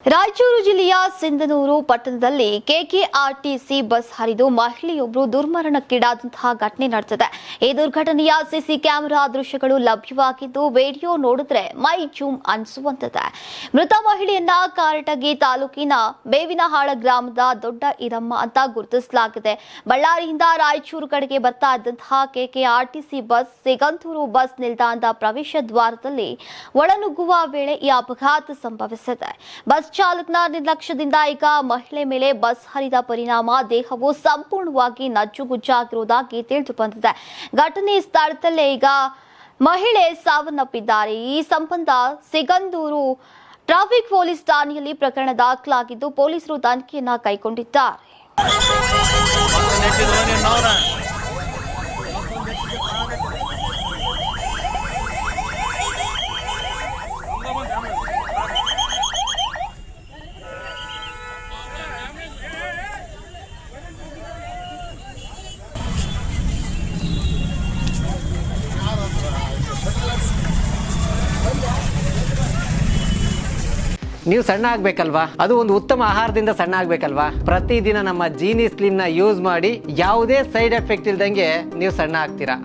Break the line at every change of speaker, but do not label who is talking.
ರಾಯಚೂರು ಜಿಲ್ಲೆಯ ಸಿಂಧನೂರು ಪಟ್ಟಣದಲ್ಲಿ KKRTC bus ಹರಿದು ಮಹಿಳೆಯೊಬ್ಬರು ದುರ್ಮರಣಕ್ಕೀಡಾದಂತಹ ಘಟನೆ ನಡೆದಿದೆ. ಈ ದುರ್ಘಟನೆಯ ಸಿಸಿ ಕ್ಯಾಮೆರಾ ದೃಶ್ಯಗಳು ಲಭ್ಯವಾಗಿದ್ದು ವಿಡಿಯೋ ನೋಡಿದ್ರೆ ಮೈ ಜೂಮ್ ಅನಿಸುವಂತಿದೆ. ಮೃತ ಮಹಿಳೆಯನ್ನ ಕಾರಟಗಿ ತಾಲೂಕಿನ ಬೇವಿನಹಾಳ ಗ್ರಾಮದ ದೊಡ್ಡ ಈರಮ್ಮ ಅಂತ ಗುರುತಿಸಲಾಗಿದೆ. ಬಳ್ಳಾರಿಯಿಂದ ರಾಯಚೂರು ಕಡೆಗೆ ಬರ್ತಾ ಇದ್ದಂತಹ ಕೆಕೆಆರ್ಟಿಸಿ ಬಸ್ ಸಿಗಂದೂರು ಬಸ್ ನಿಲ್ದಾಣದ ಪ್ರವೇಶ ದ್ವಾರದಲ್ಲಿ ಒಳನುಗ್ಗುವ ವೇಳೆ ಈ ಅಪಘಾತ ಸಂಭವಿಸಿದೆ. ಬಸ್ ಚಾಲಕನ ನಿರ್ಲಕ್ಷ್ಯದಿಂದ ಈಗ ಮಹಿಳೆ ಮೇಲೆ ಬಸ್ ಹರಿದ ಪರಿಣಾಮ ದೇಹವು ಸಂಪೂರ್ಣವಾಗಿ ನಜ್ಜುಗುಜ್ಜಾಗಿರುವುದಾಗಿ ತಿಳಿದು ಬಂದಿದೆ. ಘಟನೆ ಸ್ಥಳದಲ್ಲೇ ಈಗ ಮಹಿಳೆ ಸಾವನ್ನಪ್ಪಿದ್ದಾರೆ. ಈ ಸಂಬಂಧ ಸಿಗಂದೂರು ಟ್ರಾಫಿಕ್ ಪೊಲೀಸ್ ಠಾಣೆಯಲ್ಲಿ ಪ್ರಕರಣ ದಾಖಲಾಗಿದ್ದು ಪೊಲೀಸರು ತನಿಖೆಯನ್ನ ಕೈಗೊಂಡಿದ್ದಾರೆ.
ನೀವು ಸಣ್ಣ ಆಗ್ಬೇಕಲ್ವಾ? ಅದು ಒಂದು ಉತ್ತಮ ಆಹಾರದಿಂದ ಸಣ್ಣ ಆಗ್ಬೇಕಲ್ವಾ? ಪ್ರತಿದಿನ ನಮ್ಮ ಜೀನಿ ಸ್ಲಿಮ್ ನ ಯೂಸ್ ಮಾಡಿ ಯಾವುದೇ ಸೈಡ್ ಎಫೆಕ್ಟ್ ಇಲ್ದಂಗೆ ನೀವು ಸಣ್ಣ ಆಗ್ತೀರಾ.